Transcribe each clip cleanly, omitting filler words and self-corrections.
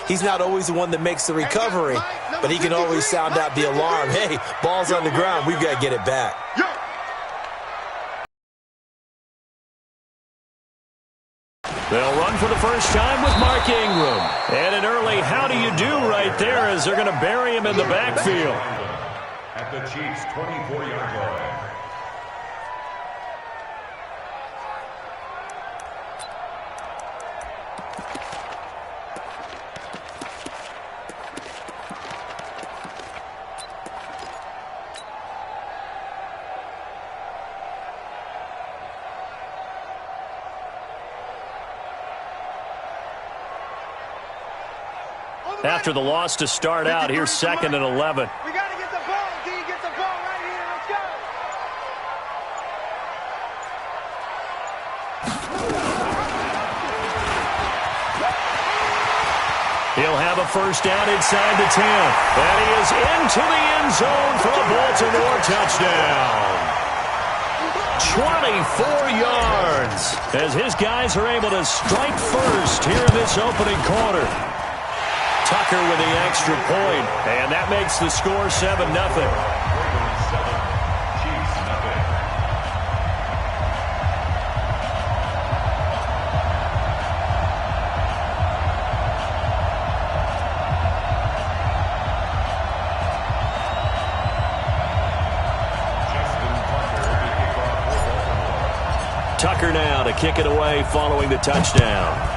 He's not always the one that makes the recovery, but he can always sound out the alarm. Hey, ball's on the ground. We've got to get it back. They'll run for the first time with Mark Ingram. And an early how do you do right there as they're going to bury him in the backfield. At the Chiefs' 24-yard line. After the loss to start out, here's 2nd and 11. We got to get the ball. D, get the ball right here. Let's go. He'll have a first down inside the 10. And he is into the end zone for a Baltimore touchdown. 24 yards as his guys are able to strike first here in this opening quarter. Tucker with the extra point, and that makes the score 7-0. Tucker now to kick it away following the touchdown.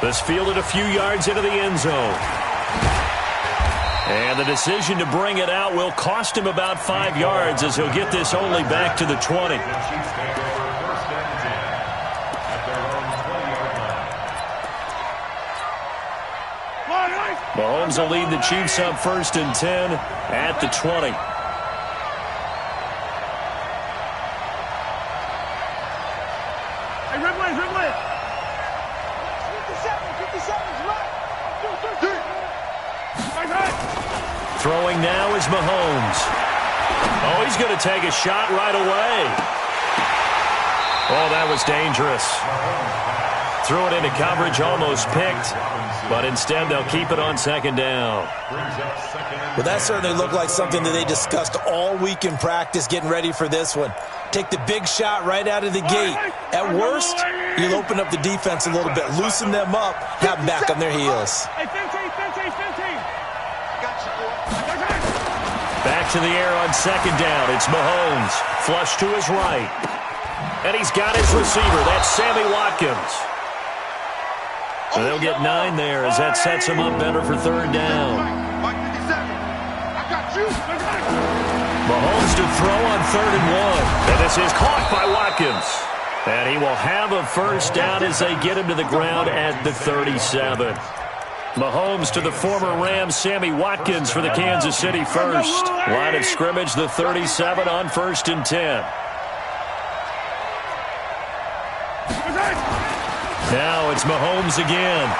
This fielded a few yards into the end zone. And the decision to bring it out will cost him about 5 yards as he'll get this only back to the 20. Mahomes will lead the Chiefs up 1st and 10 at the 20. Throwing now is Mahomes. Oh, he's going to take a shot right away. Oh, that was dangerous. Threw it into coverage, almost picked, but instead they'll keep it on 2nd down. Well, that certainly looked like something that they discussed all week in practice getting ready for this one. Take the big shot right out of the gate. At worst, you'll open up the defense a little bit, loosen them up, have them back on their heels. Back to the air on 2nd down. It's Mahomes. Flush to his right. And he's got his receiver. That's Sammy Watkins. And they'll get 9 there as that sets him up better for 3rd down. Mahomes to throw on 3rd and 1. And this is caught by Watkins. And he will have a first down as they get him to the ground at the 37. Mahomes to the former Rams, Sammy Watkins for the Kansas City first. Line of scrimmage, the 37 on 1st and 10. Now it's Mahomes again.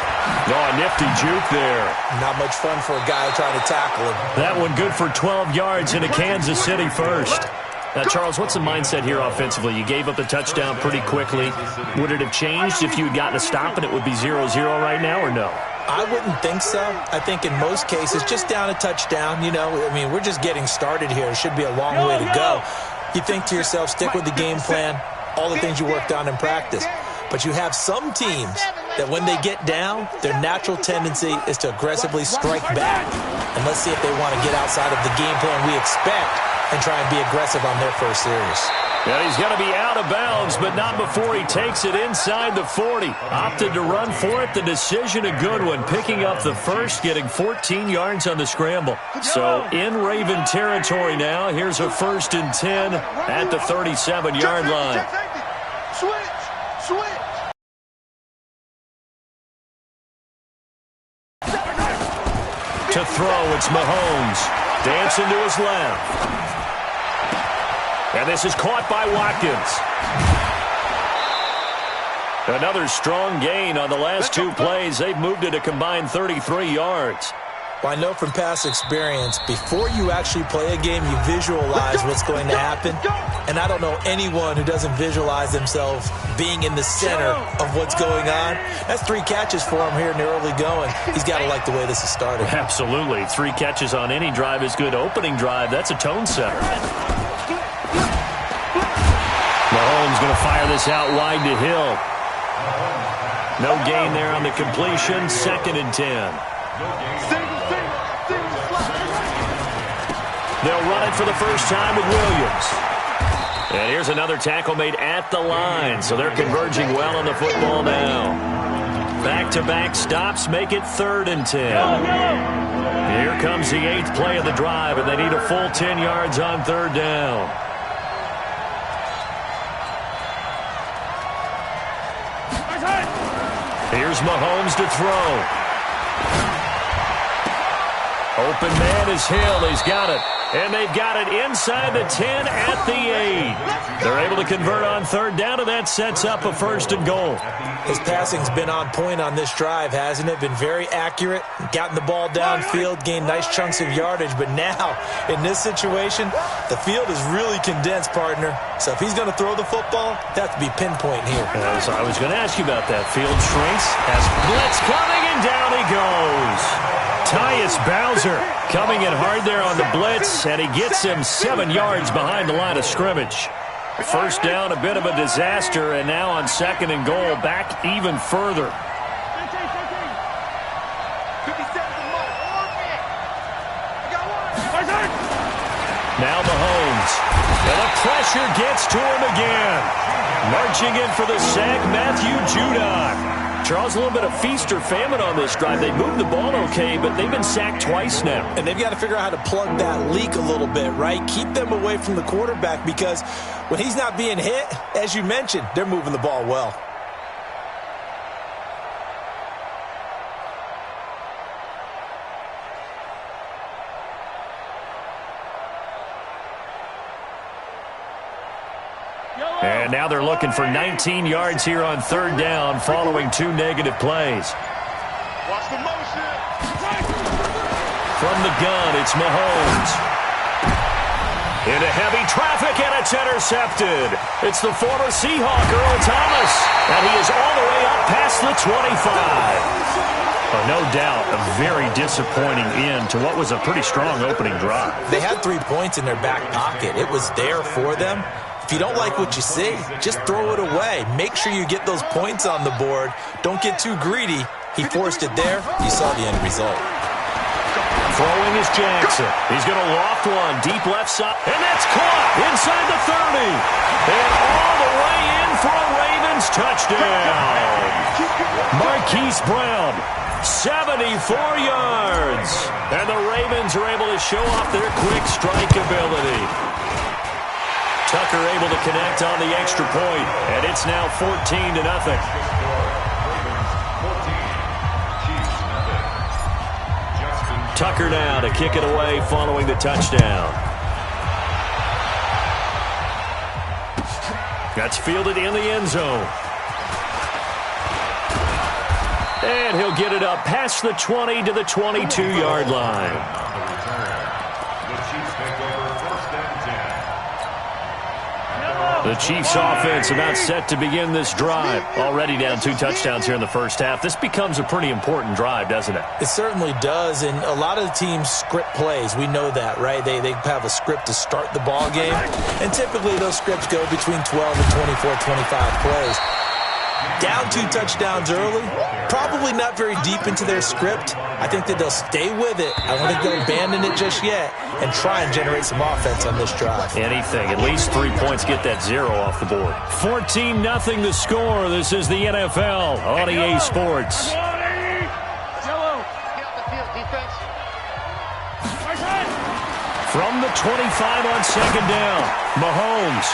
Oh, nifty juke there. Not much fun for a guy trying to tackle him. That one good for 12 yards into Kansas City first. Now, Charles, what's the mindset here offensively? You gave up the touchdown pretty quickly. Would it have changed if you had gotten a stop and it would be 0-0 right now, or no? I wouldn't think so. I think in most cases, just down a touchdown, you know, I mean, we're just getting started here. It should be a long way to go. You think to yourself, stick with the game plan, all the things you worked on in practice. But you have some teams that when they get down, their natural tendency is to aggressively strike back. And let's see if they want to get outside of the game plan we expect and try and be aggressive on their first series. And he's going to be out of bounds, but not before he takes it inside the 40. Opted to run for it. The decision a good one. Picking up the first, getting 14 yards on the scramble. So in Raven territory now. Here's a 1st and 10 at the 37-yard line. Switch. To throw, it's Mahomes. Dancing to his left. And this is caught by Watkins. Another strong gain on the last 2 plays. They've moved it a combined 33 yards. Well, I know from past experience, before you actually play a game, you visualize what's going to happen. And I don't know anyone who doesn't visualize themselves being in the center of what's going on. That's 3 catches for him here in the early going. He's got to like the way this is starting. Absolutely. 3 catches on any drive is good. Opening drive, that's a tone setter. Mahomes going to fire this out wide to Hill. No gain there on the completion. 2nd and 10. They'll run it for the first time with Williams. And here's another tackle made at the line, so they're converging well on the football now. Back-to-back stops make it 3rd and 10. Here comes the 8th play of the drive, and they need a full 10 yards on 3rd down. Here's Mahomes to throw. Open man is Hill. He's got it. And they've got it inside the 10 at the 8. They're able to convert on 3rd down, and that sets up a 1st and goal. His passing's been on point on this drive, hasn't it? Been very accurate, gotten the ball downfield, gained nice chunks of yardage. But now, in this situation, the field is really condensed, partner. So if he's going to throw the football, that has to be pinpoint here. I was going to ask you about that. Field shrinks, has blitz coming, and down he goes. Tyus Bowser coming in hard there on the blitz, and he gets him 7 yards behind the line of scrimmage. 1st down, a bit of a disaster, and now on 2nd and goal, back even further. Now Mahomes, and the pressure gets to him again. Marching in for the sack, Matthew Judon. Charles, a little bit of feast or famine on this drive. They moved the ball okay, but they've been sacked twice now. And they've got to figure out how to plug that leak a little bit, right? Keep them away from the quarterback, because when he's not being hit, as you mentioned, they're moving the ball well. And now they're looking for 19 yards here on 3rd down following 2 negative plays. Watch the motion. From the gun, it's Mahomes. Into heavy traffic, and it's intercepted. It's the former Seahawk, Earl Thomas, and he is all the way up past the 25. No doubt, a very disappointing end to what was a pretty strong opening drive. They had 3 points in their back pocket. It was there for them. If you don't like what you see, just throw it away. Make sure you get those points on the board. Don't get too greedy. He forced it there. You saw the end result. Throwing is Jackson. He's going to loft one deep left side. And that's caught inside the 30. And all the way in for a Ravens touchdown. Marquise Brown, 74 yards. And the Ravens are able to show off their quick strike ability. Tucker able to connect on the extra point, and it's now 14-0. Tucker now to kick it away following the touchdown. That's fielded in the end zone. And he'll get it up past the 20 to the 22-yard line. The Chiefs offense about set to begin this drive. Already down 2 touchdowns here in the first half. This becomes a pretty important drive, doesn't it? It certainly does, and a lot of the teams script plays. We know that, right? They have a script to start the ball game, and typically those scripts go between 12 and 24, 25 plays. Down 2 touchdowns early, probably not very deep into their script. I think that they'll stay with it. I don't think they'll abandon it just yet and try and generate some offense on this drive. Anything. At least 3 points, get that 0 off the board. 14-0 the score. This is the NFL on EA Sports. From the 25 on 2nd down, Mahomes.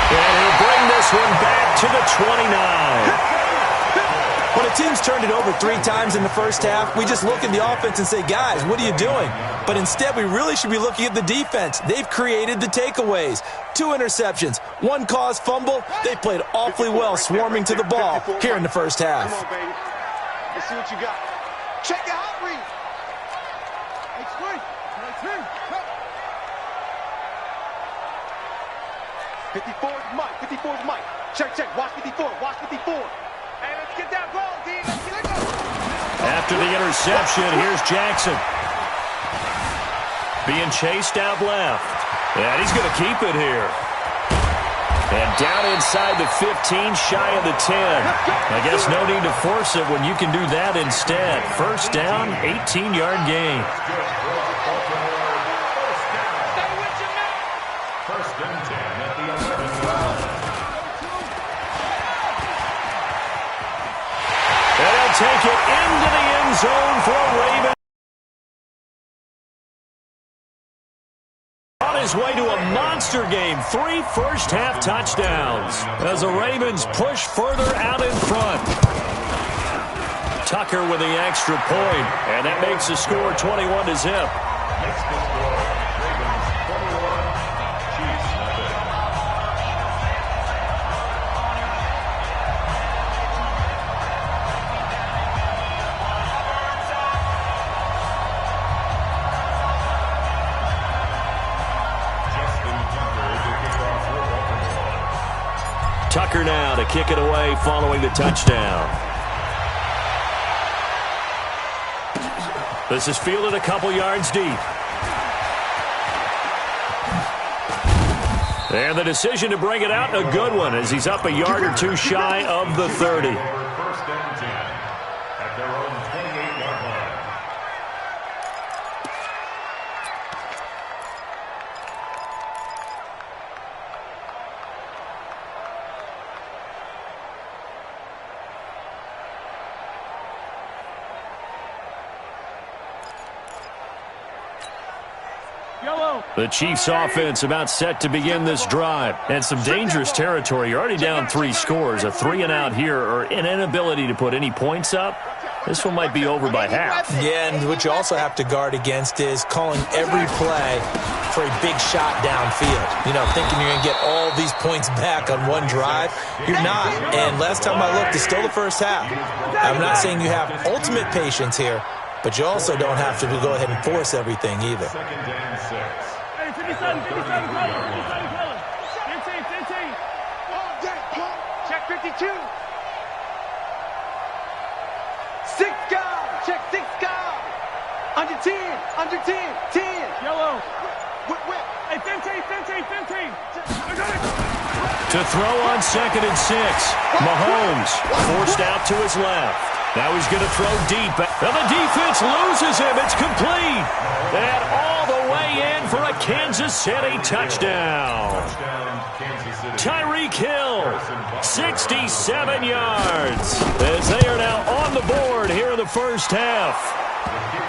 And he'll bring this one back to the 29. When a team's turned it over 3 times in the first half, we just look at the offense and say, guys, what are you doing? But instead, we really should be looking at the defense. They've created the takeaways. 2 interceptions, 1 caused fumble. They played awfully well swarming to the ball here in the first half. Come on, baby. Let's see what you got. Check the hot read. It's good. 54's Mike. 54's Mike. Check, check. Watch 54. Watch 54. Hey, let's get that ball, D. Let's get it go. After the interception, here's Jackson. Being chased out left. And he's going to keep it here. And down inside the 15, shy of the 10. I guess no need to force it when you can do that instead. First down, 18-yard gain. First and 10 at the 11-yard line. And he'll take it into the end zone for a Raven. On his way to a monster game, 3 first-half touchdowns as the Ravens push further out in front. Tucker with the extra point, and that makes the score 21-0. Makes the score Ravens 41, Chiefs nothing. Tucker now to kick it away following the touchdown. This is fielded a couple yards deep. And the decision to bring it out, a good one, as he's up a yard or two shy of the 30. First and 10 at their own 28-yard line. The Chiefs offense about set to begin this drive. And some dangerous territory. You're already down 3 scores. A 3-and-out here or an inability to put any points up. This one might be over by half. Yeah, and what you also have to guard against is calling every play for a big shot downfield. You know, thinking you're going to get all these points back on one drive. You're not. And last time I looked, it's still the first half. I'm not saying you have ultimate patience here, but you also don't have to go ahead and force everything either. Second and 6. Hey, 57, 57, color. 57, color. 15. Check 52. 6 guys. Check 6 guys. Under 10. Under 10. 10. Yellow. Whip. Hey, 15. To throw on 2nd and 6. Mahomes forced out to his left. Now he's going to throw deep. And the defense loses him. It's complete. And all the way in for a Kansas City touchdown. Kansas City. Tyreek Hill, 67 yards. As they are now on the board here in the first half.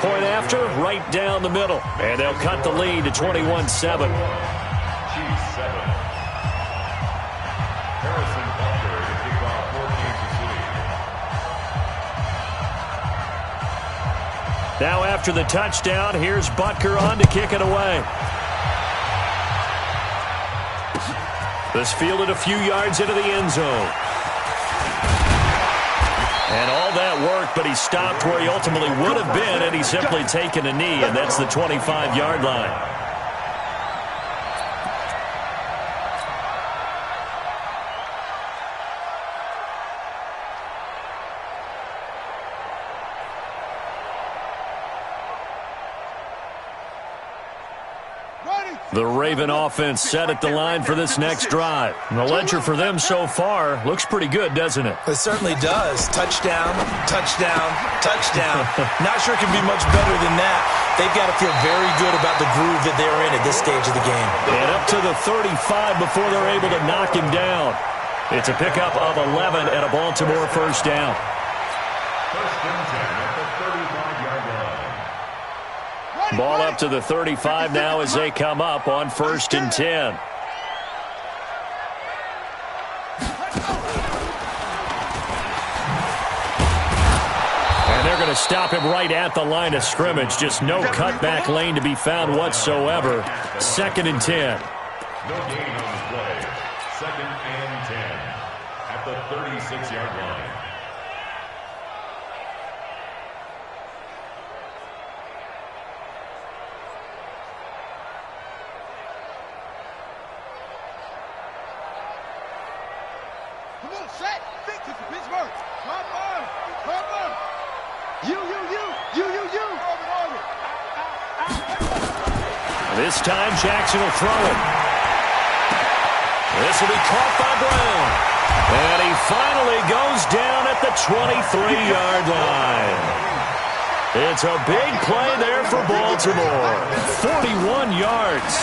Point after, right down the middle. And they'll cut the lead to 21-7. Chiefs 7. Harrison Butker to kick off for Kansas City. Now after the touchdown, here's Butker on to kick it away. This fielded a few yards into the end zone. And all that worked, but he stopped where he ultimately would have been, and he's simply taken a knee, and that's the 25-yard line. The Raven offense set at the line for this next drive. And the ledger for them so far looks pretty good, doesn't it? It certainly does. Touchdown, touchdown, touchdown. Not sure it can be much better than that. They've got to feel very good about the groove that they're in at this stage of the game. And up to the 35 before they're able to knock him down. It's a pickup of 11 and a Baltimore first down. First and 10 at the 35-yard line. Ball up to the 35 now as they come up on 1st and 10. And they're going to stop him right at the line of scrimmage. Just no cutback lane to be found whatsoever. 2nd and 10. No gain on the play. 2nd and 10 at the 36-yard line. Come on, set. Think to Pittsburgh. You. This time, Jackson will throw it. This will be caught by Brown. And he finally goes down at the 23-yard line. It's a big play there for Baltimore. 41 yards.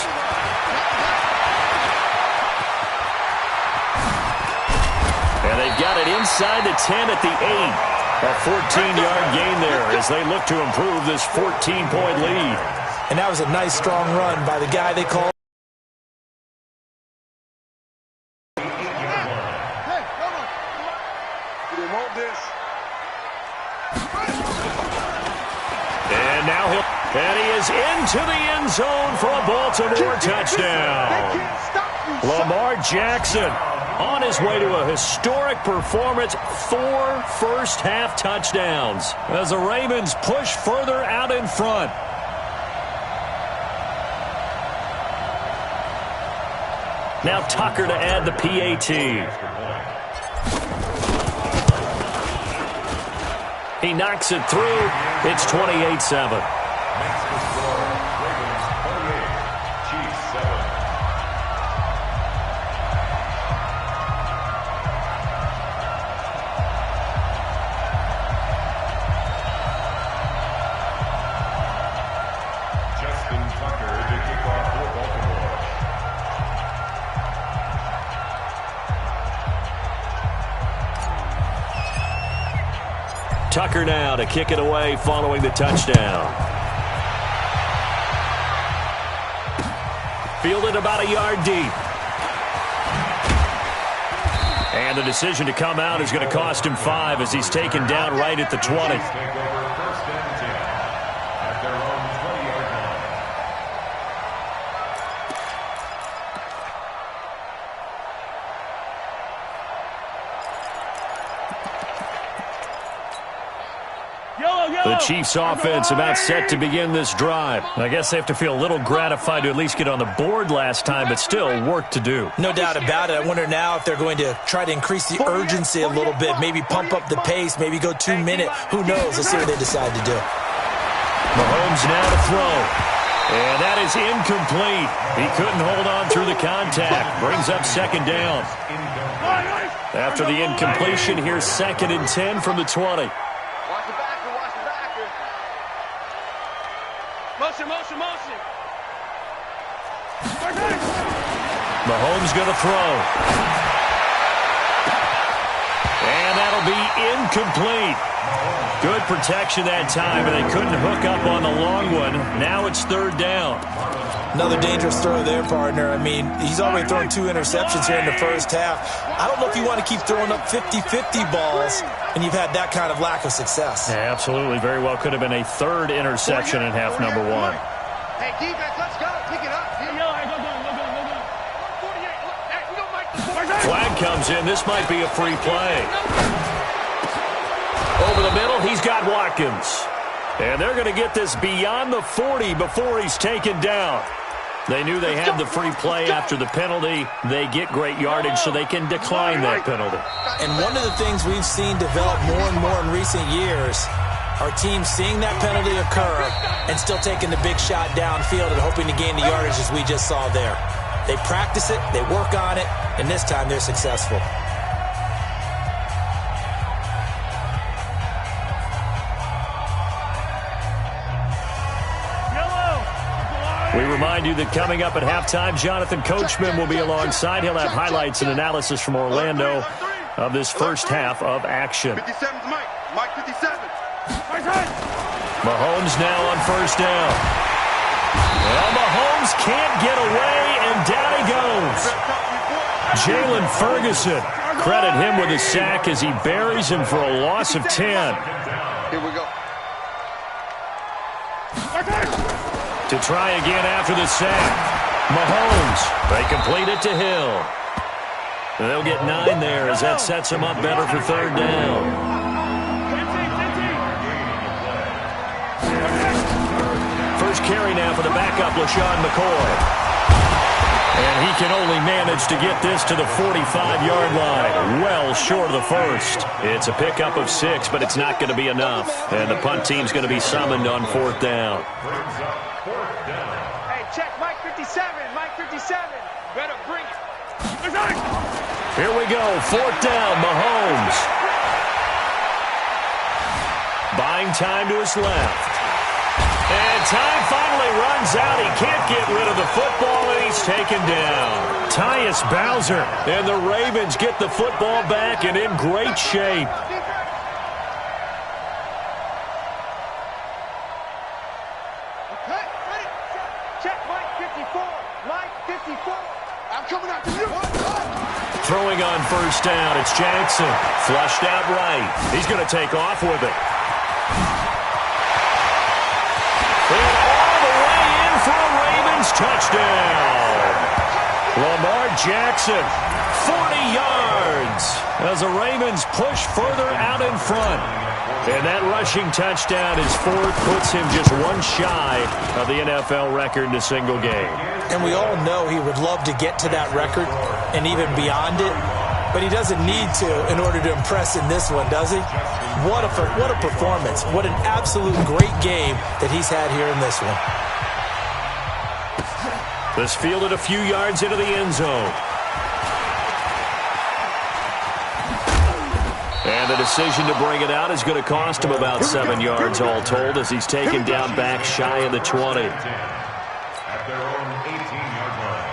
And they've got it inside the 10 at the 8. A 14-yard gain there as they look to improve this 14-point lead. And that was a nice, strong run by the guy they called. And now and he is into the end zone for a Baltimore touchdown. Lamar Jackson on his way to a historic performance, 4 first-half touchdowns as the Ravens push further out in front. Now Tucker to add the PAT. He knocks it through. It's 28-7. Tucker now to kick it away following the touchdown. Fielded about a yard deep. And the decision to come out is going to cost him 5 as he's taken down right at the 20. The Chiefs' offense about set to begin this drive. I guess they have to feel a little gratified to at least get on the board last time, but still work to do. No doubt about it. I wonder now if they're going to try to increase the urgency a little bit, maybe pump up the pace, maybe go 2-minute. Who knows? Let's see what they decide to do. Mahomes now to throw. And that is incomplete. He couldn't hold on through the contact. Brings up second down. After the incompletion, here's 2nd and 10 from the 20. Motion. Mahomes going to throw. And that'll be incomplete. Good protection that time, but they couldn't hook up on the long one. Now it's 3rd down. Another dangerous throw there, partner. I mean, he's already thrown 2 interceptions here in the first half. I don't know if you want to keep throwing up 50-50 balls and you've had that kind of lack of success. Yeah, absolutely. Very well could have been a 3rd interception in half number 1. Hey, defense, let's go. Pick it up. Flag comes in. This might be a free play. Over the middle, he's got Watkins. And they're going to get this beyond the 40 before he's taken down. They knew they had the free play after the penalty. They get great yardage so they can decline that penalty. And one of the things we've seen develop more and more in recent years are teams seeing that penalty occur and still taking the big shot downfield and hoping to gain the yardage as we just saw there. They practice it, they work on it, and this time they're successful. We remind you that coming up at halftime, Jonathan Coachman will be alongside. He'll have highlights and analysis from Orlando of this first half of action. 57's Mike 57. Mahomes now on 1st down. Well, Mahomes can't get away, and down he goes. Jalen Ferguson, credit him with a sack as he buries him for a loss of 10. Here we go. To try again after the sack. Mahomes, they complete it to Hill. They'll get 9 there as that sets him up better for 3rd down. First carry now for the backup, LaShawn McCoy. And he can only manage to get this to the 45-yard line, well short of the first. It's a pickup of 6, but it's not going to be enough. And the punt team's going to be summoned on 4th down. Hey, check Mike 57. Mike 57. Better bring it. Here we go, 4th down, Mahomes. Buying time to his left. And time finally runs out. He can't get rid of the football, and he's taken down. Tyus Bowser. And the Ravens get the football back and in great shape. Check Mike 54. Mike 54. I'm coming out to you. Throwing on 1st down, it's Jackson. Flushed out right. He's going to take off with it. And all the way in for a Ravens touchdown. Lamar Jackson, 40 yards, as the Ravens push further out in front. And that rushing touchdown is 4th, puts him just one shy of the NFL record in a single game. And we all know he would love to get to that record and even beyond it, but he doesn't need to in order to impress in this one, does he? What a performance. What an absolute great game that he's had here in this one. This fielded a few yards into the end zone. And the decision to bring it out is going to cost him about 7 yards all told, as he's taken down back shy of the 20. At their own 18-yard line.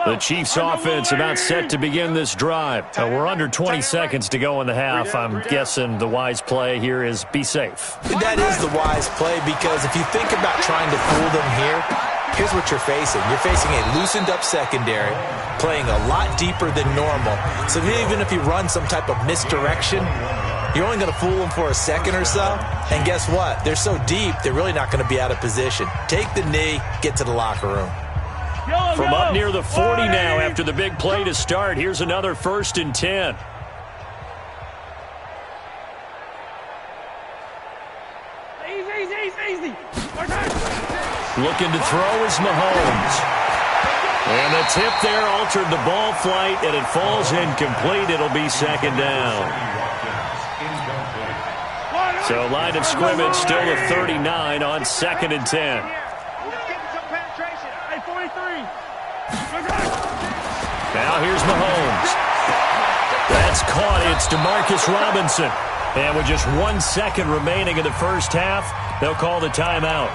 The Chiefs offense about set to begin this drive. We're under 20 seconds to go in the half. I'm guessing the wise play here is be safe. That is the wise play, because if you think about trying to fool them here, here's what you're facing. You're facing a loosened up secondary, playing a lot deeper than normal. So even if you run some type of misdirection, you're only going to fool them for a second or so. And guess what? They're so deep, they're really not going to be out of position. Take the knee, get to the locker room. From up near the 40 now after the big play to start. Here's another 1st and 10. Easy. Looking to throw is Mahomes. And the tip there altered the ball flight, and it falls incomplete. It'll be 2nd down. So line of scrimmage still a 39 on 2nd and 10. Now here's Mahomes. That's caught. It's DeMarcus Robinson. And with just 1 second remaining in the first half, they'll call the timeout.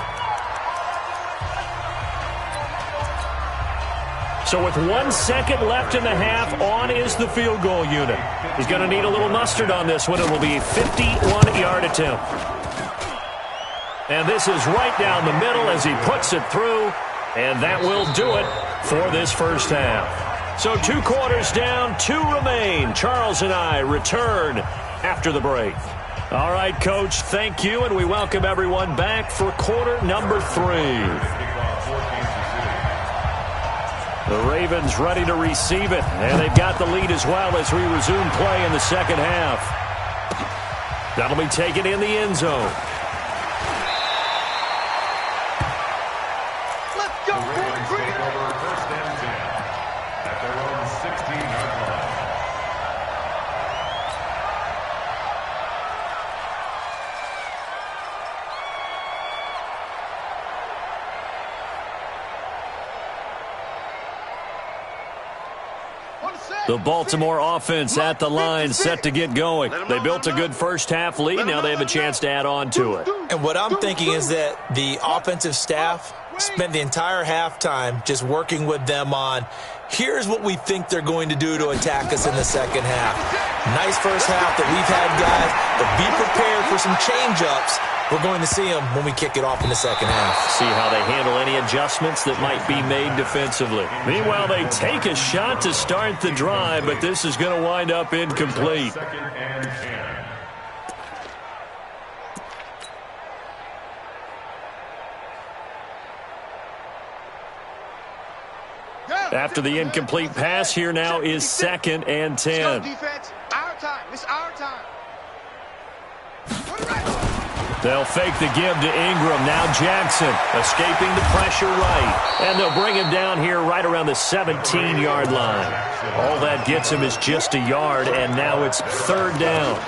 So with 1 second left in the half, on is the field goal unit. He's going to need a little mustard on this one. It will be a 51-yard attempt. And this is right down the middle as he puts it through. And that will do it for this first half. So 2 quarters down, 2 remain. Charles and I return after the break. All right, Coach, thank you, and we welcome everyone back for quarter number 3. The Ravens ready to receive it, and they've got the lead as well as we resume play in the second half. That'll be taken in the end zone. The Baltimore offense at the line, set to get going. They built a good first half lead. Now they have a chance to add on to it. And what I'm thinking is that the offensive staff spent the entire halftime just working with them on, here's what we think they're going to do to attack us in the second half. Nice first half that we've had, guys, but be prepared for some change-ups. We're going to see them when we kick it off in the second half. See how they handle any adjustments that might be made defensively. Meanwhile, they take a shot to start the drive, but this is going to wind up incomplete. After the incomplete pass, here now is 2nd and 10. Defense, our time. It's our time. They'll fake the give to Ingram. Now Jackson escaping the pressure right. And they'll bring him down here right around the 17-yard line. All that gets him is just a yard, and now it's 3rd down.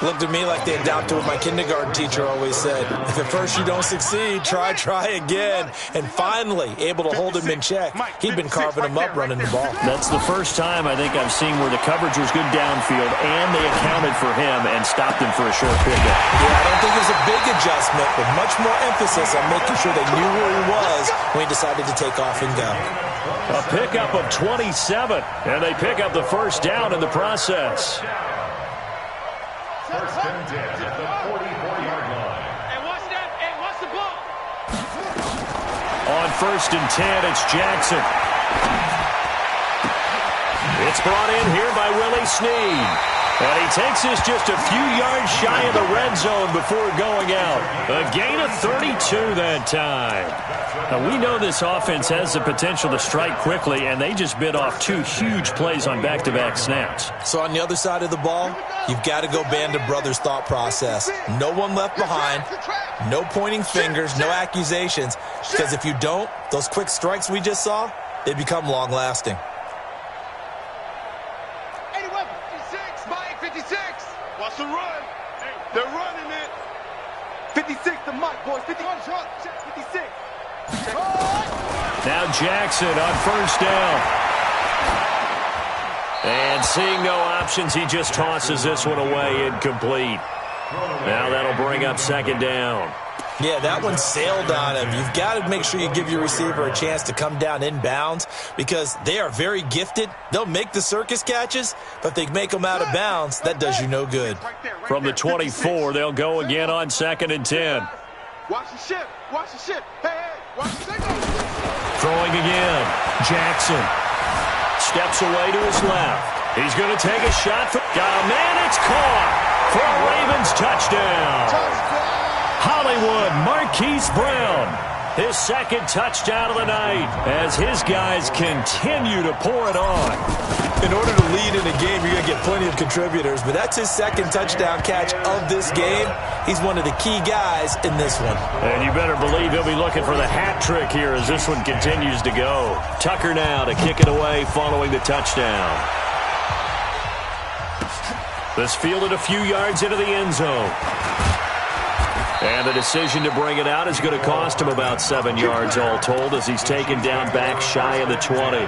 Looked to me like they adopted what my kindergarten teacher always said. If at first you don't succeed, try again. And finally, able to hold him in check. He'd been carving him up running the ball. That's the first time I think I've seen where the coverage was good downfield, and they accounted for him and stopped him for a short pickup. Yeah, I don't think it was a big adjustment, but much more emphasis on making sure they knew where he was when he decided to take off and go. A pickup of 27, and they pick up the first down in the process. 1st and 10 at the 44-yard line. And watch that, and watch the ball. On 1st and 10, it's Jackson. It's brought in here by Willie Snead. And he takes this just a few yards shy of the red zone before going out. A gain of 32 that time. Now, we know this offense has the potential to strike quickly, and they just bit off 2 huge plays on back-to-back snaps. So on the other side of the ball, you've got to go Band of Brothers thought process. No one left behind, no pointing fingers, no accusations, because if you don't, those quick strikes we just saw, they become long-lasting. 56. Watch the run. They're running it. 56 to Mike, boys. 51 shot. 56. Now Jackson on 1st down. And seeing no options, he just tosses this one away, incomplete. Now that'll bring up 2nd down. Yeah, that one sailed on him. You've got to make sure you give your receiver a chance to come down inbounds because they are very gifted. They'll make the circus catches, but if they make them out of bounds, that does you no good. From the 24, they'll go again on 2nd and 10. Watch the ship. Watch the ship. Hey, watch the signal. Throwing again. Jackson steps away to his left. He's going to take a shot. Got a man. It's caught for a Ravens touchdown. Hollywood Marquise Brown, his 2nd touchdown of the night as his guys continue to pour it on. In order to lead in a game, you're going to get plenty of contributors, but that's his 2nd touchdown catch of this game. He's one of the key guys in this one. And you better believe he'll be looking for the hat trick here as this one continues to go. Tucker now to kick it away following the touchdown. This fielded a few yards into the end zone. And the decision to bring it out is going to cost him about 7 yards all told as he's taken down back shy of the 20.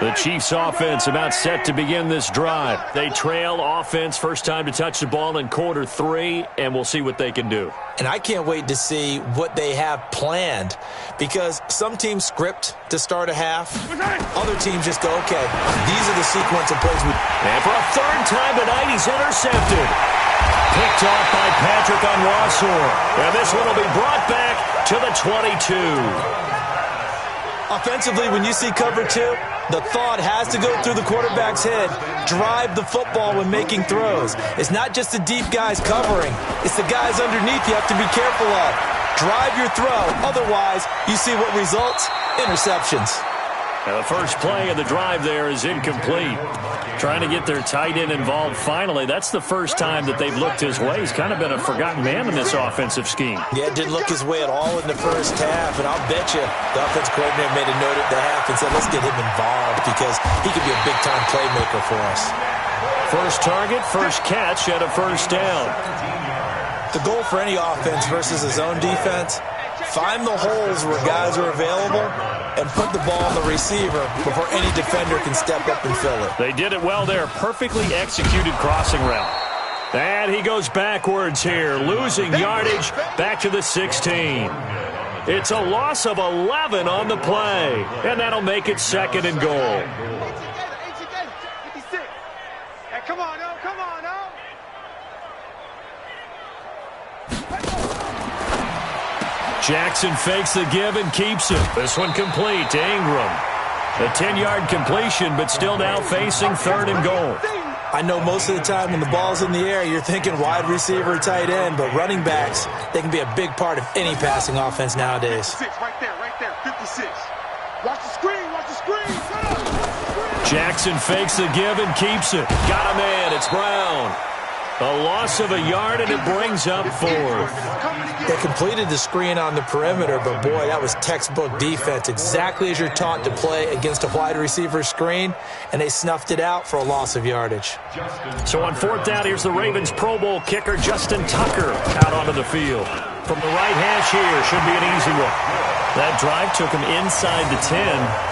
The Chiefs offense about set to begin this drive. They trail offense, first time to touch the ball in quarter 3, and we'll see what they can do. And I can't wait to see what they have planned because some teams script to start a half. Other teams just go, okay, these are the sequence of plays. And for a 3rd time tonight, he's intercepted. Picked off by Patrick Onwuasor. And this one will be brought back to the 22. Offensively, when you see cover 2, the thought has to go through the quarterback's head. Drive the football when making throws. It's not just the deep guys covering. It's the guys underneath you have to be careful of. Drive your throw. Otherwise, you see what results? Interceptions. Now the first play of the drive there is incomplete. Trying to get their tight end involved finally. That's the first time that they've looked his way. He's kind of been a forgotten man in this offensive scheme. Yeah, it didn't look his way at all in the first half, and I'll bet you the offense coordinator made a note at the half and said, let's get him involved because he could be a big-time playmaker for us. First target, first catch at a 1st down. The goal for any offense versus a zone defense, find the holes where guys are available and put the ball on the receiver before any defender can step up and fill it. They did it well there. Perfectly executed crossing route. And he goes backwards here, losing yardage back to the 16. It's a loss of 11 on the play, and that'll make it 2nd and goal. Come on, oh, come on, oh. Jackson fakes the give and keeps it. This one complete to Ingram. A 10-yard completion, but still now facing 3rd and goal. I know most of the time when the ball's in the air, you're thinking wide receiver, tight end, but running backs, they can be a big part of any passing offense nowadays. Right there, 56. Watch the screen, watch the screen. Jackson fakes the give and keeps it. Got a man. It's Brown. A loss of a yard, and it brings up fourth. They completed the screen on the perimeter, but boy, that was textbook defense, exactly as you're taught to play against a wide receiver screen, and they snuffed it out for a loss of yardage. So on fourth down, here's the Ravens Pro Bowl kicker, Justin Tucker, out onto the field. From the right hash here, should be an easy one. That drive took him inside the 10.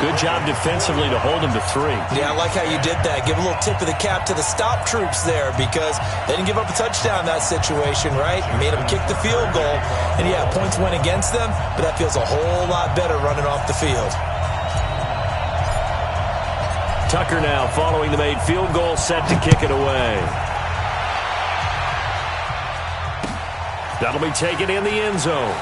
Good job defensively to hold him to 3. Yeah, I like how you did that. Give a little tip of the cap to the stop troops there because they didn't give up a touchdown in that situation, right? Made them kick the field goal. And, yeah, points went against them, but that feels a whole lot better running off the field. Tucker now following the made field goal, set to kick it away. That'll be taken in the end zone.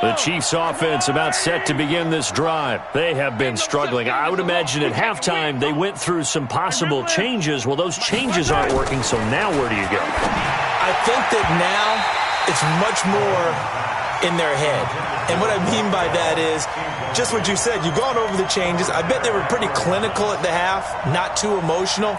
The Chiefs offense about set to begin this drive. They have been struggling. I would imagine at halftime they went through some possible changes. Well, those changes aren't working, so now where do you go? I think that now it's much more in their head. And what I mean by that is just what you said. You've gone over the changes. I bet they were pretty clinical at the half, not too emotional.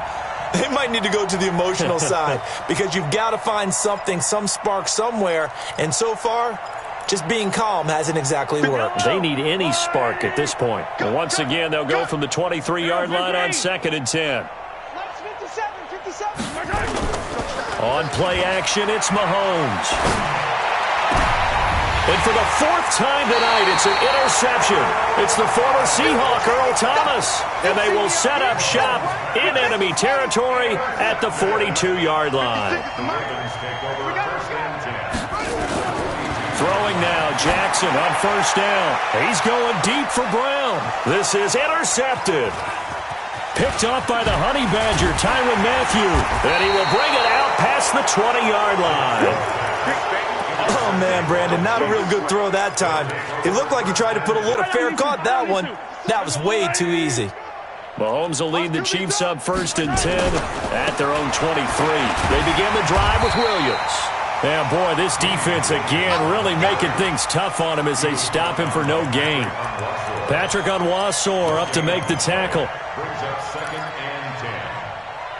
They might need to go to the emotional side because you've got to find something, some spark somewhere. And so far, just being calm hasn't exactly worked. They need any spark at this point. And once again, they'll go from the 23-yard line on 2nd and 10. On play action, it's Mahomes. And for the 4th time tonight, it's an interception. It's the former Seahawk, Earl Thomas. And they will set up shop in enemy territory at the 42-yard line. Throwing now, Jackson on 1st down. He's going deep for Brown. This is intercepted. Picked off by the Honey Badger, Tyrann Mathieu. And he will bring it out past the 20-yard line. Oh, man, Brandon, not a real good throw that time. It looked like he tried to put a little fair caught that one. That was way too easy. Mahomes will lead the Chiefs up 1st and 10 at their own 23. They begin the drive with Williams. Yeah, boy, this defense again really making things tough on him as they stop him for no gain. Patrick Onwuasor up to make the tackle. Brings up 2nd and 10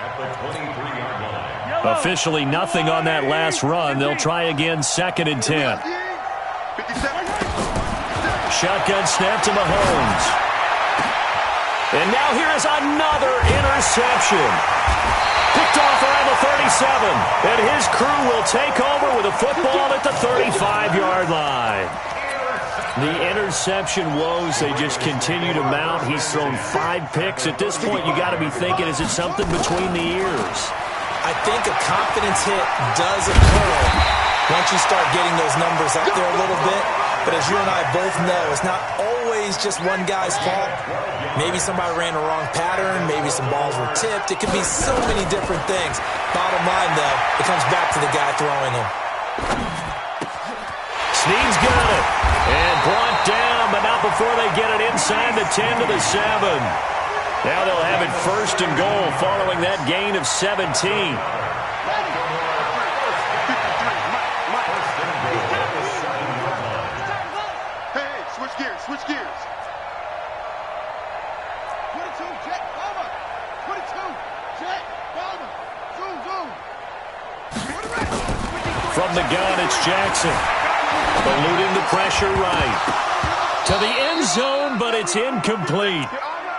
at the 23-yard line. Officially nothing on that last run. They'll try again 2nd and 10. Shotgun snap to Mahomes. And now here is another interception. Picked off around the 37, and his crew will take over with a football at the 35-yard line. The interception woes, they just continue to mount. He's thrown 5 picks. At this point, you got to be thinking, is it something between the ears? I think a confidence hit does occur once you start getting those numbers up there a little bit. But as you and I both know, it's not always just one guy's fault. Maybe somebody ran a wrong pattern. Maybe some balls were tipped. It could be so many different things. Bottom line, though, it comes back to the guy throwing them. Snead's got it. And brought down, but not before they get it inside the 10 to the 7. Now they'll have it 1st and goal following that gain of 17. Switch gears. 22, jet, over. 22, jet, over. Zoom. From the gun, it's Jackson. Eluding the pressure right. To the end zone, but it's incomplete.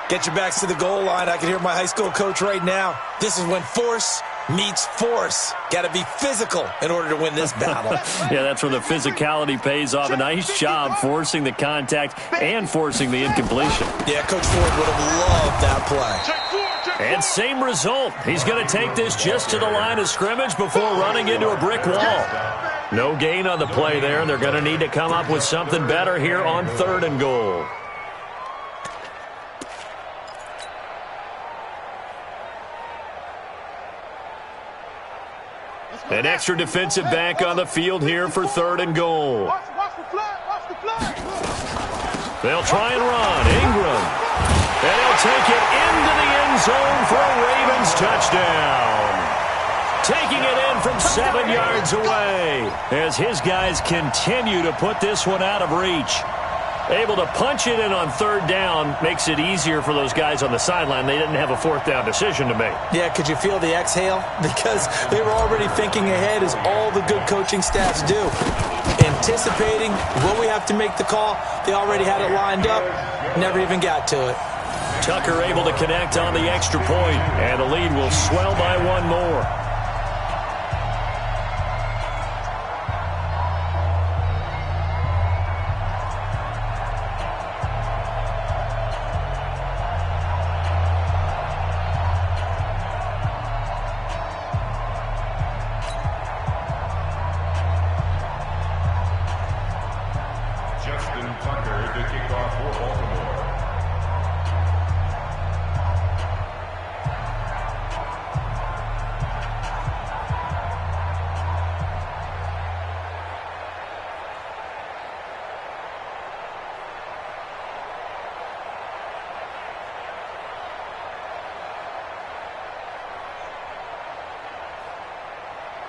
Get your backs to the goal line. I can hear my high school coach right now. This is when force meets force. Got to be physical in order to win this battle. Yeah, that's where the physicality pays off. A nice job forcing the contact and forcing the incompletion. Yeah, Coach Ford would have loved that play. And same result. He's going to take this just to the line of scrimmage before running into a brick wall. No gain on the play there, and they're going to need to come up with something better here on 3rd and goal. An extra defensive back on the field here for 3rd and goal. Watch the flag. They'll try and run. Ingram. And he'll take it into the end zone for a Ravens touchdown. Taking it in from 7 yards away as his guys continue to put this one out of reach. Able to punch it in on 3rd down makes it easier for those guys on the sideline. They didn't have a 4th down decision to make. Yeah, could you feel the exhale? Because they were already thinking ahead, as all the good coaching staffs do. Anticipating, will we have to make the call? They already had it lined up, never even got to it. Tucker able to connect on the extra point, and the lead will swell by 1 more.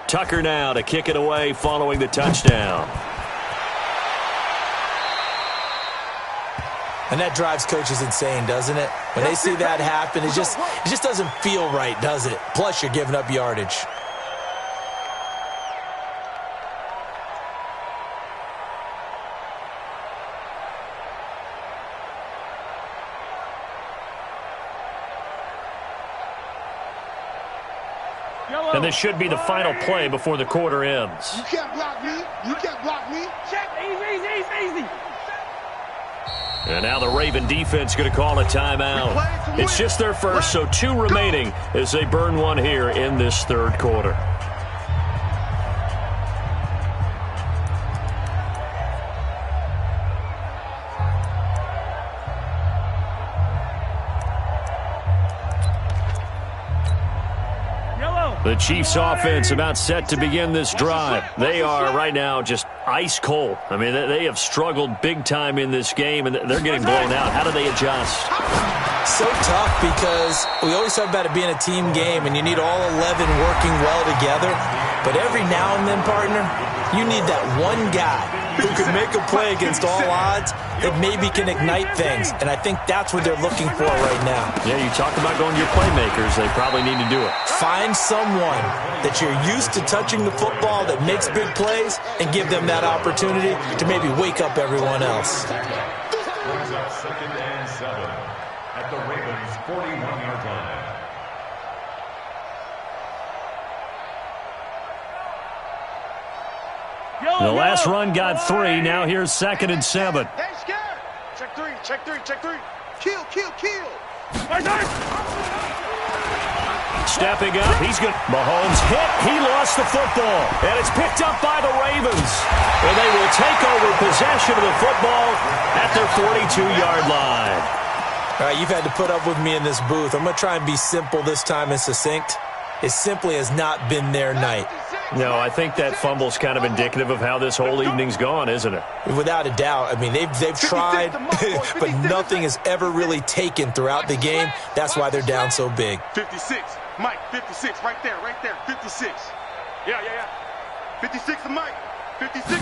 Tucker now to kick it away following the touchdown. And that drives coaches insane, doesn't it? When they see that happen, it just doesn't feel right, does it? Plus, you're giving up yardage. And this should be the final play before the quarter ends. You can't block me. You can't block me. Check. Easy. And now the Raven defense going to call a timeout. It's just their first, so 2 remaining as they burn one here in this 3rd quarter. The Chiefs offense about set to begin this drive. They are right now just ice cold. I mean, they have struggled big time in this game, and they're getting blown out. How do they adjust? So tough, because we always talk about it being a team game, and you need all 11 working well together. But every now and then, partner, you need that one guy who can make a play against all odds that maybe can ignite things. And I think that's what they're looking for right now. Yeah, you talk about going to your playmakers. They probably need to do it. Find someone that you're used to touching the football that makes big plays and give them that opportunity to maybe wake up everyone else. Brings up 2nd and 7 at the Ravens' 41-yard line. The last run got 3. Now here's 2nd and 7. Hey, scared. Check 3. Kill. Stepping up, he's good. Mahomes hit. He lost the football, and it's picked up by the Ravens. And they will take over possession of the football at their 42-yard line. All right, you've had to put up with me in this booth. I'm going to try and be simple this time and succinct. It simply has not been their night. No, I think that fumble's kind of indicative of how this whole evening's gone, isn't it? Without a doubt. I mean, they've tried, but nothing has ever really taken throughout the game. That's why they're down so big. 56. Mike, 56. Right there. 56. Yeah. 56 to Mike. 56.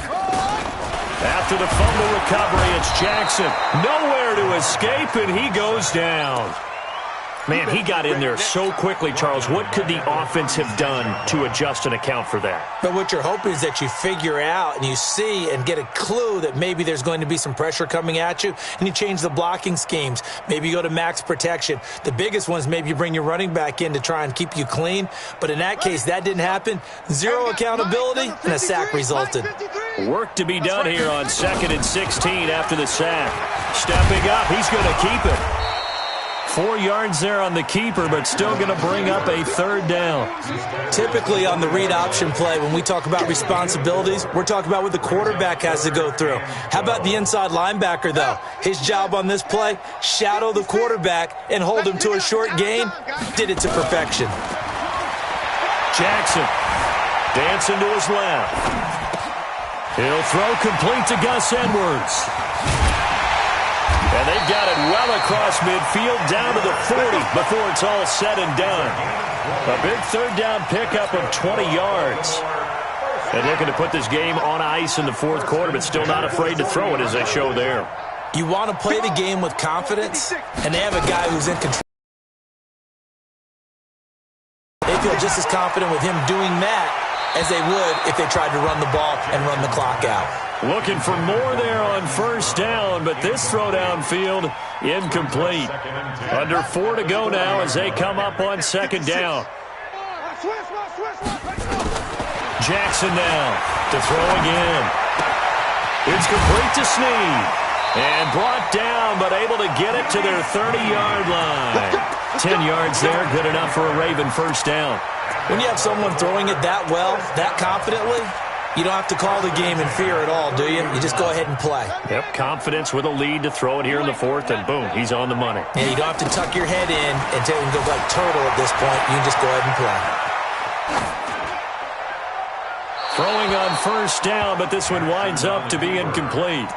After the fumble recovery, it's Jackson. Nowhere to escape, and he goes down. Man, he got in there so quickly, Charles. What could the offense have done to adjust and account for that? But what you're hoping is that you figure out and you see and get a clue that maybe there's going to be some pressure coming at you, and you change the blocking schemes. Maybe you go to max protection. The biggest one is maybe you bring your running back in to try and keep you clean. But in that case, that didn't happen. Zero accountability, and a sack resulted. Work to be done here on 2nd and 16 after the sack. Stepping up, he's going to keep it. 4 yards there on the keeper, but still going to bring up a 3rd down. Typically on the read option play, when we talk about responsibilities, we're talking about what the quarterback has to go through. How about the inside linebacker, though? His job on this play, shadow the quarterback and hold him to a short gain. Did it to perfection. Jackson dancing to his left. He'll throw complete to Gus Edwards. And they've got it well across midfield down to the 40 before it's all said and done. A big third down pickup of 20 yards. And looking to put this game on ice in the fourth quarter, but still not afraid to throw it as they show there. You want to play the game with confidence, and they have a guy who's in control. They feel just as confident with him doing that as they would if they tried to run the ball and run the clock out. Looking for more there on first down, but this throw downfield incomplete. Under 4 to go now as they come up on second down. Jackson now to throw again. It's complete to Snead. And brought down, but able to get it to their 30-yard line. 10 yards there, good enough for a Raven first down. When you have someone throwing it that well, that confidently, you don't have to call the game in fear at all, do you? You just go ahead and play. Yep, confidence with a lead to throw it here in the fourth, and boom, he's on the money. Yeah, you don't have to tuck your head in and go like turtle at this point. You can just go ahead and play. Throwing on first down, but this one winds up to be incomplete.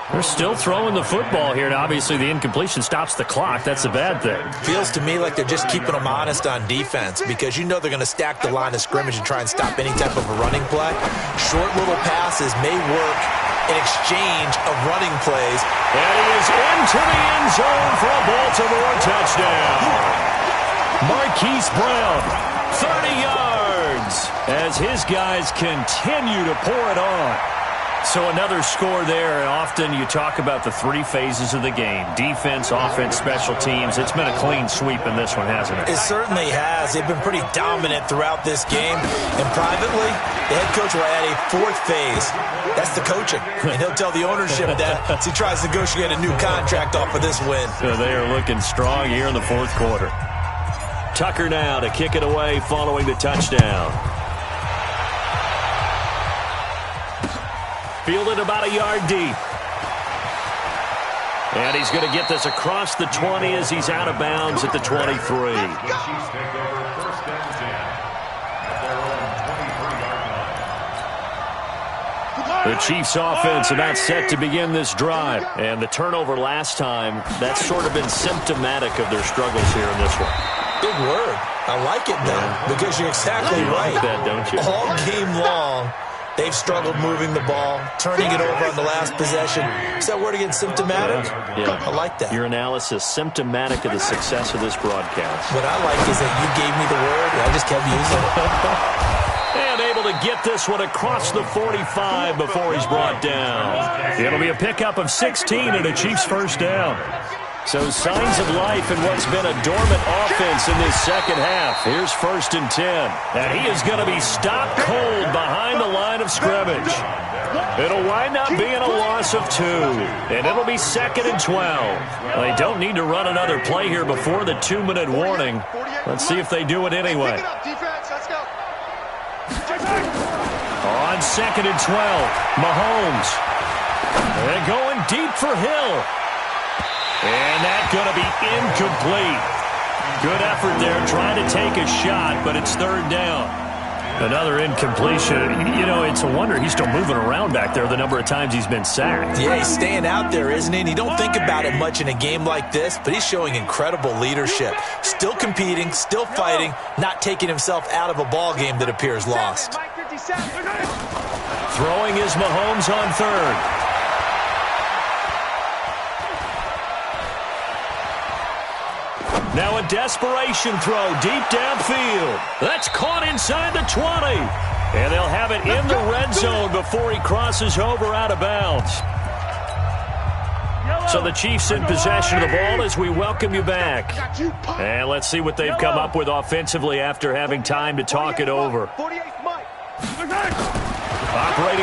They're still throwing the football here, and obviously the incompletion stops the clock. That's a bad thing. Feels to me like they're just keeping them honest on defense because you know they're going to stack the line of scrimmage and try and stop any type of a running play. Short little passes may work in exchange of running plays. And he is into the end zone for a Baltimore touchdown. Marquise Brown, 30 yards, as his guys continue to pour it on. So another score there, and often you talk about the three phases of the game. Defense, offense, special teams. It's been a clean sweep in this one, hasn't it? It certainly has. They've been pretty dominant throughout this game. And privately, the head coach will add a fourth phase. That's the coaching. And he'll tell the ownership that as he tries to negotiate a new contract off of this win. So they are looking strong here in the fourth quarter. Tucker now to kick it away following the touchdown. Fielded about a yard deep. And he's going to get this across the 20 as he's out of bounds at the 23. The Chiefs offense about set to begin this drive. And the turnover last time, that's sort of been symptomatic of their struggles here in this one. Big word. I like it, though, because you're exactly right. Like that, don't you? All game long, they've struggled moving the ball, turning it over on the last possession. Is that word again, symptomatic? Yeah. I like that. Your analysis, symptomatic of the success of this broadcast. What I like is that you gave me the word, and I just kept using it. And able to get this one across the 45 before he's brought down. It'll be a pickup of 16 and a Chiefs first down. So signs of life in what's been a dormant offense in this second half. Here's 1st and 10. And he is going to be stopped cold behind the line of scrimmage. It'll wind up being a loss of 2. And it'll be 2nd and 12. They don't need to run another play here before the 2-minute warning. Let's see if they do it anyway. On 2nd and 12, Mahomes. And going deep for Hill. And that's going to be incomplete. Good effort there trying to take a shot, but it's 3rd down. Another incompletion. You know, it's a wonder he's still moving around back there the number of times he's been sacked. Yeah, he's staying out there, isn't he? And you don't think about it much in a game like this, but he's showing incredible leadership. Still competing, still fighting, not taking himself out of a ball game that appears lost. Throwing is Mahomes on 3rd. Now a desperation throw deep downfield. That's caught inside the 20. And they'll have it in the red zone before he crosses over out of bounds. So the Chiefs in possession of the ball as we welcome you back. And let's see what they've come up with offensively after having time to talk it over. Operating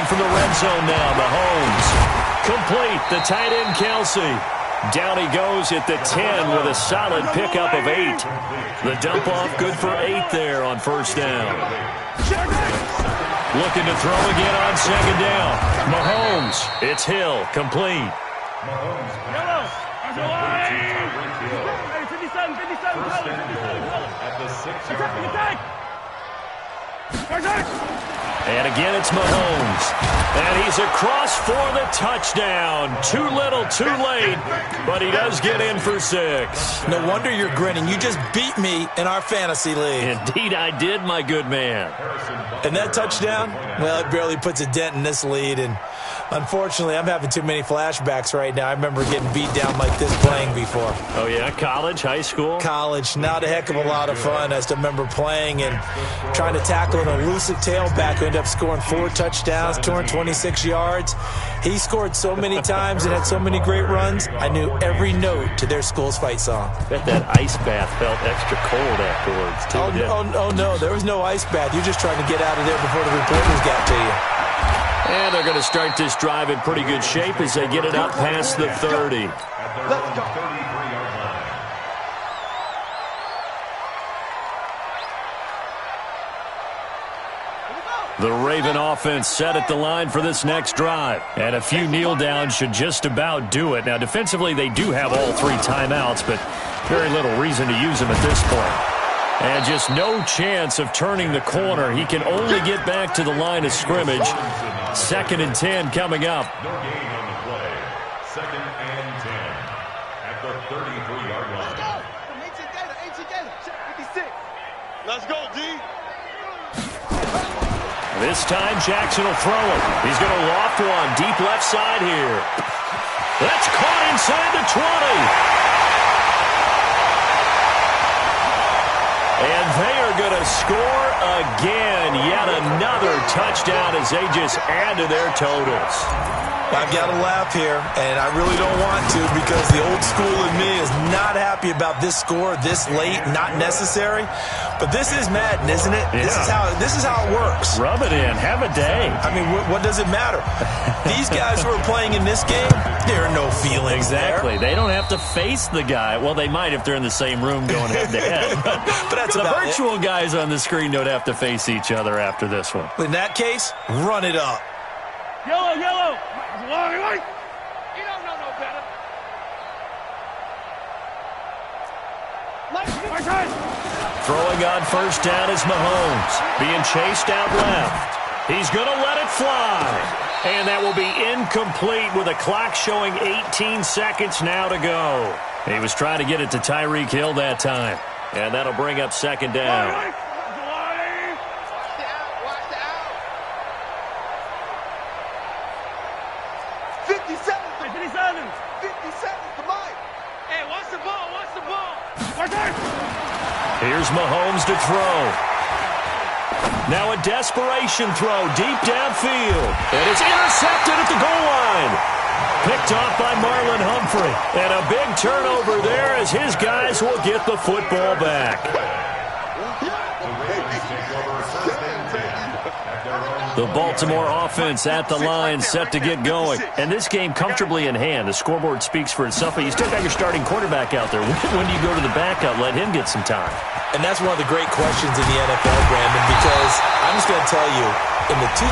from the red zone now, Mahomes. Complete, the tight end Kelsey. Down he goes at the 10 with a solid pickup of 8. The dump off good for 8 there on 1st down. Looking to throw again on 2nd down. Mahomes, it's Hill, complete. And again, it's Mahomes. And he's across for the touchdown. Too little, too late, but he does get in for 6. No wonder you're grinning. You just beat me in our fantasy league. Indeed, I did, my good man. And that touchdown, well, it barely puts a dent in this lead. And unfortunately, I'm having too many flashbacks right now. I remember getting beat down like this playing before. Oh, yeah? College, high school? College. Not a heck of a lot of fun. I still remember playing and trying to tackle an elusive tailback who ended up scoring 4 touchdowns, 226 yards. He scored so many times and had so many great runs, I knew every note to their school's fight song. Bet that ice bath felt extra cold afterwards, too. Oh, no. There was no ice bath. You're just trying to get out of there before the reporters got to you. And they're going to start this drive in pretty good shape as they get it up past the 30. Let's go. The Raven offense set at the line for this next drive. And a few kneel downs should just about do it. Now, defensively, they do have all 3 timeouts, but very little reason to use them at this point. And just no chance of turning the corner. He can only get back to the line of scrimmage. 2nd and 10 coming up. No gain on the play. 2nd and 10 at the 33-yard line. Let's go, D. This time, Jackson will throw it. He's going to loft one deep left side here. That's caught inside the 20. And they are going to score again. Yet another touchdown as they just add to their totals. I've got to laugh here, and I really don't want to because the old school in me is not happy about this score this late, not necessary. But this is Madden, isn't it? Yeah. This is how it works. Rub it in. Have a day. I mean, what does it matter? These guys who are playing in this game, there are no feelings Exactly. there. They don't have to face the guy. Well, they might if they're in the same room going head-to-head. But that's the about virtual guys on the screen don't have to face each other after this one. In that case, run it up. Yellow, yellow. White. You don't know no better. My time. Throwing on first down is Mahomes. Being chased out left. He's going to let it fly. And that will be incomplete with a clock showing 18 seconds now to go. He was trying to get it to Tyreek Hill that time. And that'll bring up 2nd down. 50 seconds, come on. Hey, watch the ball. Here's Mahomes to throw. Now a desperation throw deep downfield. And it's intercepted at the goal line. Picked off by Marlon Humphrey. And a big turnover there as his guys will get the football back. The Baltimore offense at the line, set to get going. And this game comfortably in hand. The scoreboard speaks for itself, but you still got your starting quarterback out there. When do you go to the backup, let him get some time? And that's one of the great questions in the NFL, Brandon, because I'm just going to tell you, in the 2015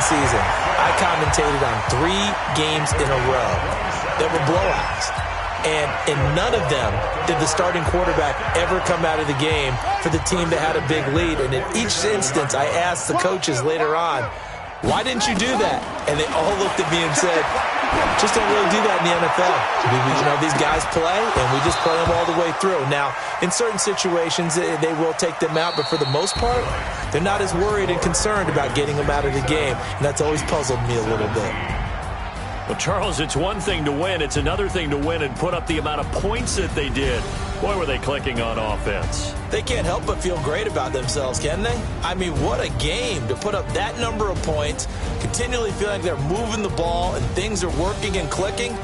season, I commentated on 3 games in a row that were blowouts. And in none of them did the starting quarterback ever come out of the game for the team that had a big lead. And in each instance, I asked the coaches later on, why didn't you do that? And they all looked at me and said, just don't really do that in the NFL. These guys play, and we just play them all the way through. Now, in certain situations, they will take them out, but for the most part, they're not as worried and concerned about getting them out of the game. And that's always puzzled me a little bit. Well, Charles, it's one thing to win. It's another thing to win and put up the amount of points that they did. Boy, were they clicking on offense. They can't help but feel great about themselves, can they? I mean, what a game to put up that number of points, continually feeling like they're moving the ball and things are working and clicking.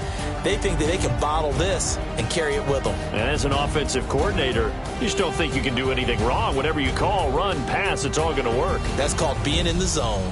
They think that they can bottle this and carry it with them. And as an offensive coordinator, you just don't think you can do anything wrong. Whatever you call, run, pass, it's all going to work. That's called being in the zone.